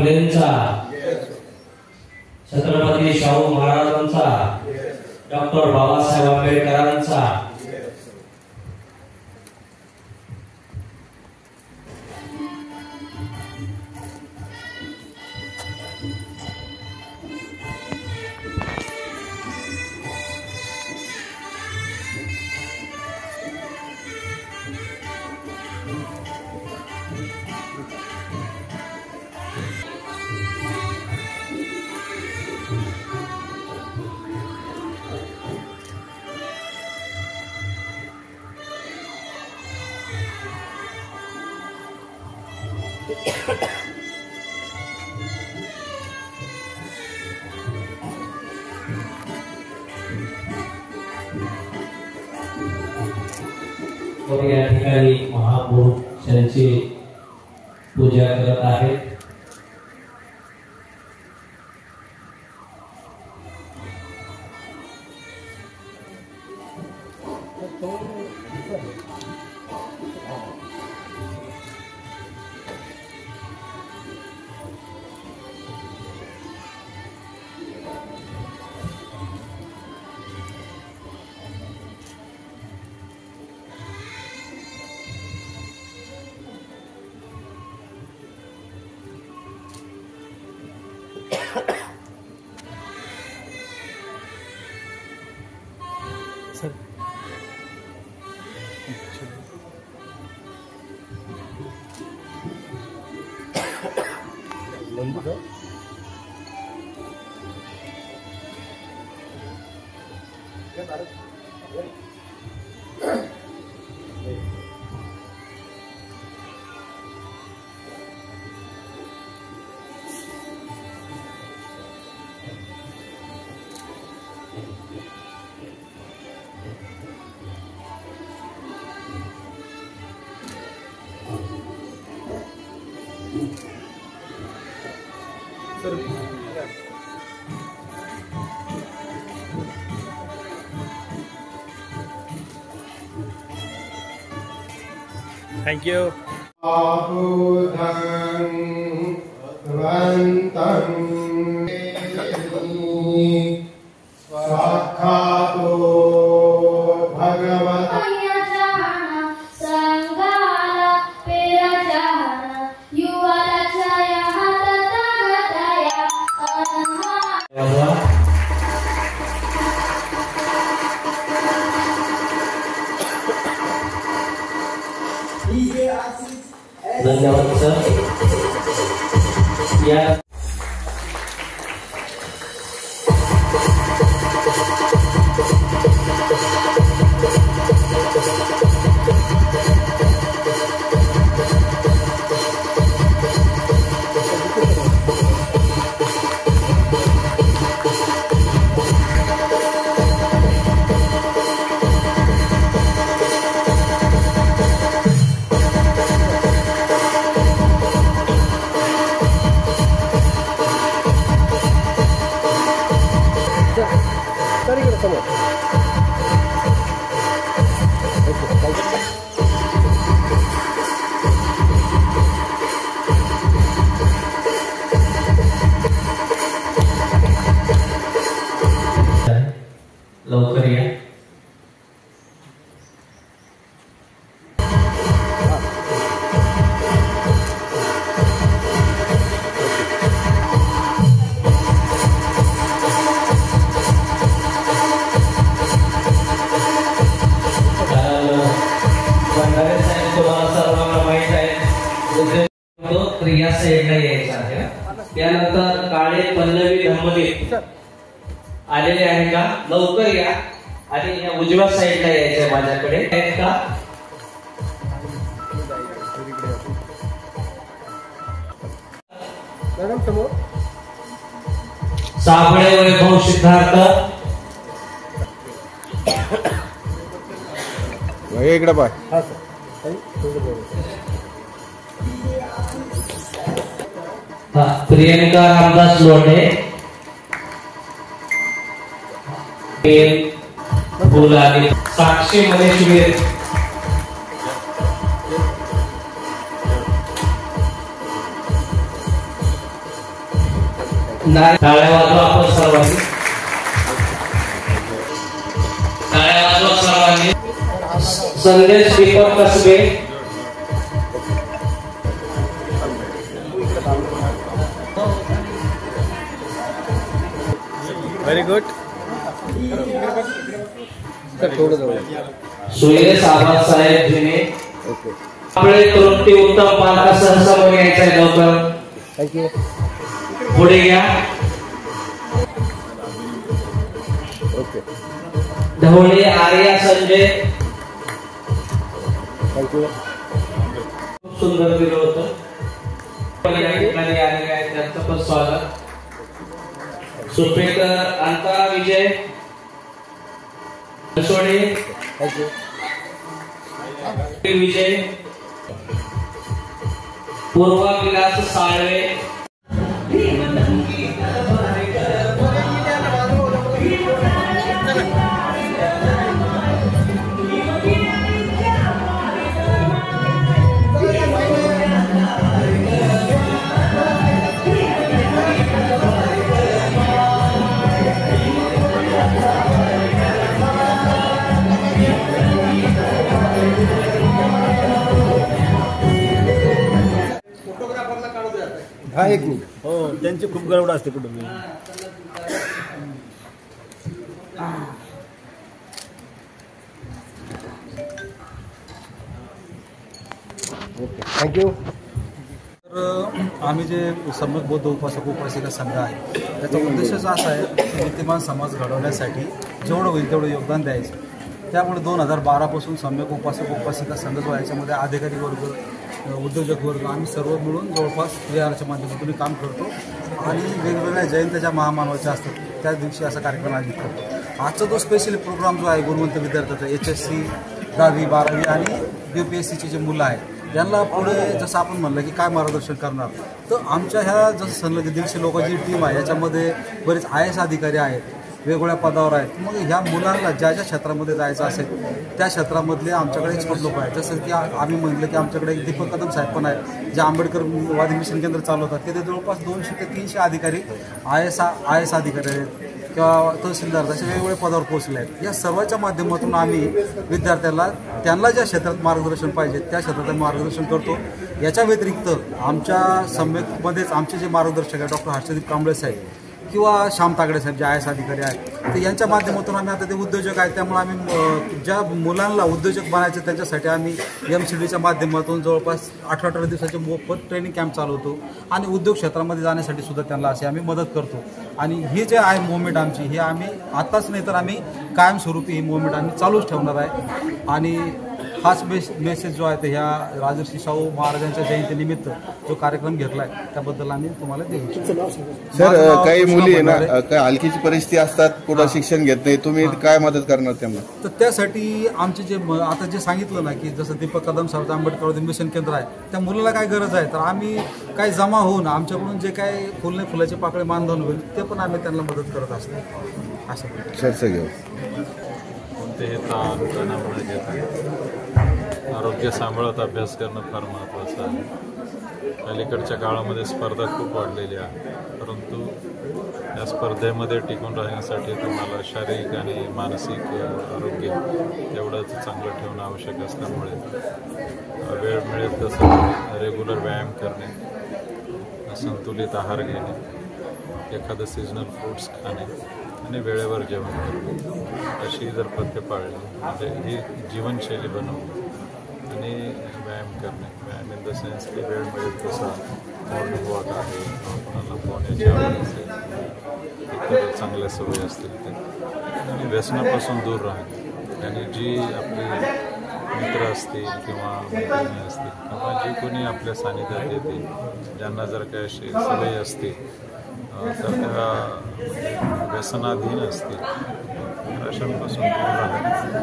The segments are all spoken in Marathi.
फुलेंचा, छत्रपती शाहू महाराजांचा, डॉक्टर बाबासाहेब आंबेडकरांचा, और या ठिकाणी महापुरुषांची पूजा करत आहेत। Thank you. धन्यवाद सर। या लवकर या। भंडारे साहेब तुम्हाला सर्वांना माहित आहे क्रिया साईडला यायचा आहे। त्यानंतर काळे पल्लवी धम्मदीप आलेले आहे का? लवकर या आणि या उजव्या साईडला यायचंय माझ्याकडे आहेत का? साबळे वैभव सिद्धार्थ इकडे पाय। प्रियंका रामदास लोंढे बोलाली साक्षी मनेश्वर टाळ्या वाजवा आपण सर्वांनी, टाळ्या वाजवा सर्वांनी. संदेश दीपक कसबे, व्हेरी गुड. सुरेश आबासाहेब जिने आपले तरुण उत्तम पालका सहसमोर यायचा आहे. लवकर थँक्यू. पुढे घ्या. ओके. ढवळे आर्या संजय, थँक्यू. खूप सुंदर दिलं होतं. या ठिकाणी आलेले आहेत त्यांचं पण स्वागत. सुपेकर अंता विजय सोडे, थँक्यू. विजय पूर्वा विलास साळवे, हा एक मिनिट. हो त्यांची खूप गडबड असते कुठून. Okay thank you. तर आम्ही जे सम्यक बौद्ध उपासक उपासिका संघ आहे त्याचा उद्देशच असा आहे की विद्यमान समाज घडवण्यासाठी जेवढं होईल तेवढं योगदान द्यायचं. त्यामुळे 2012 पासून सम्यक उपासक उपासिका संघ जो आहे याच्यामध्ये अधिकारी वर्ग, उद्योजक वर्ग आम्ही सर्व मिळून जवळपास VRच्या माध्यमातून काम करतो आणि वेगवेगळ्या जयंत्या महामानवाच्या असतात त्या दिवशी असा कार्यक्रम आयोजित करतो. आजचा जो स्पेशल प्रोग्राम जो आहे गुणवंत विद्यार्थ्याचा HSC 10वी 12वी आणि UPSCचे जे मुलं आहेत यांना पुढे जसं आपण म्हणलं की काय मार्गदर्शन करणार, तर आमच्या ह्या जसं सलग 150 लोकांची टीम आहे याच्यामध्ये बरेच IAS अधिकारी आहेत, वेगवेगळ्या पदावर आहेत. मग ह्या मुलांना ज्या ज्या क्षेत्रामध्ये जायचं असेल त्या क्षेत्रामधले आमच्याकडे एक्सपर्ट लोक आहेत. जसं की आम्ही म्हटलं की आमच्याकडे दीपक कदम साहेब पण आहेत जे आंबेडकर वादी मिशन केंद्र चालवतात. तिथे जवळपास 200 ते 300 अधिकारी IAS अधिकारी आहेत किंवा तहसीलदार असे वेगवेगळ्या पदावर पोहोचले आहेत. या सर्वांच्या माध्यमातून आम्ही विद्यार्थ्याला त्यांना ज्या क्षेत्रात मार्गदर्शन पाहिजे त्या क्षेत्रात मार्गदर्शन करतो. याच्या व्यतिरिक्त आमच्या सम्यकमध्येच आमचे जे मार्गदर्शक आहेत डॉक्टर हर्षदीप कांबळे साहेब किंवा श्याम तागडे साहेब जे IAS अधिकारी आहेत तर यांच्या माध्यमातून आम्ही आता ते उद्योजक आहेत. त्यामुळे आम्ही ज्या मुलांना उद्योजक बनायचे त्यांच्यासाठी आम्ही MCDच्या माध्यमातून जवळपास 18 दिवसाचे मोफत ट्रेनिंग कॅम्प चालवतो आणि उद्योग क्षेत्रामध्ये जाण्यासाठी सुद्धा त्यांना असे आम्ही मदत करतो. आणि ही जे आहे मुवमेंट आमची ही आम्ही आताच नाही तर आम्ही कायमस्वरूपी ही मुवमेंट आम्ही चालूच ठेवणार आहे. आणि हाच मेसेज जो आहे ते ह्या राजर्षी शाहू महाराजांच्या जयंतीनिमित्त जो कार्यक्रम घेतला आहे त्याबद्दल आम्ही तुम्हाला देऊ. सर काही मुली आहे ना काय हलकीची परिस्थिती असतात, पुढे शिक्षण घेत नाही, तुम्ही काय मदत करणार त्यांना? तर त्यासाठी आमचे जे आता जे सांगितलं ना की जसं दीपक कदम साहेब आंबेडकर मिशन केंद्र आहे त्या मुलाला काय गरज आहे तर आम्ही काय जमा होऊन आमच्याकडून जे काय फुलाचे पाकळे मानधन होईल ते पण आम्ही त्यांना मदत करत असतो. असं चर्चा घेऊ. कोणतेही ताण तणाव न घेता आरोग्य सांभाळत अभ्यास करणं फार महत्त्वाचं आहे. अलीकडच्या काळामध्ये स्पर्धा खूप वाढलेली आहे, परंतु या स्पर्धेमध्ये टिकून राहण्यासाठी तुम्हाला शारीरिक आणि मानसिक आरोग्य एवढंच चांगलं ठेवणं आवश्यक असल्यामुळे वेळ मिळेल तसं रेग्युलर व्यायाम करणे, संतुलित आहार घेणे, एखादं सीजनल फ्रूट्स खाणे आणि वेळेवर जेवण करणे अशी जर पथ्य पाळली म्हणजे ही जीवनशैली बनवली आणि व्यायाम करणे, व्यायाम इन द सेन्स की वेळ मिळेल तसा मॉर्निंग वॉक आहे, कोणाला पोहण्याची आवड असेल, इतर चांगल्या सवयी असतील ते, आणि व्यसनापासून दूर राहणे. आणि जी आपली मित्र असतील किंवा मैत्रिणी असतील किंवा जी कोणी आपल्या सानिध्यात येते ज्यांना जर काही अशी सवयी असतील तर त्या व्यसनाधीन असतील अशांपासून दूर राहणे.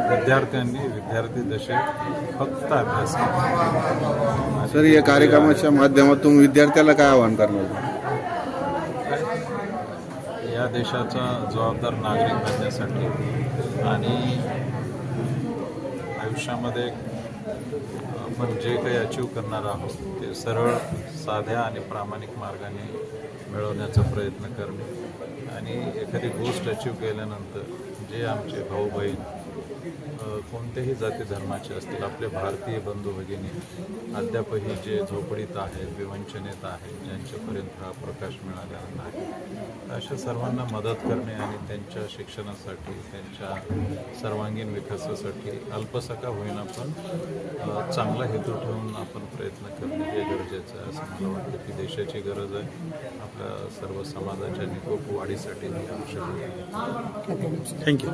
विद्यार्थ्यांनी विद्यार्थी दशेत फक्त अभ्यास करा. सर या कार्यक्रमाच्या माध्यमातून विद्यार्थ्याला काय आवाहन करणार? या देशाचा जबाबदार नागरिक बनण्यासाठी आणि आयुष्यामध्ये आपण जे काही अचीव करणार आहोत ते सरळ, साध्या आणि प्रामाणिक मार्गाने मिळवण्याचा प्रयत्न करणे आणि एखादी गोष्ट अचीव केल्यानंतर जे आमचे भाऊ बहीण कोणत्याही जाती धर्माचे असतील, आपले भारतीय बंधू भगिनी अद्यापही जे झोपडीत आहेत, विवंचनेत आहेत, ज्यांच्यापर्यंत हा प्रकाश मिळालेला नाही, अशा सर्वांना मदत करणे आणि त्यांच्या शिक्षणासाठी, त्यांच्या सर्वांगीण विकासासाठी अल्पसा का होईना पण चांगला हेतू ठेवून आपण प्रयत्न करणे हे गरजेचं आहे असं मला वाटतं की देशाची गरज आहे. आपल्या सर्व समाजाच्या निकोप वाढीसाठी ही आवश्यक आहे. थँक्यू.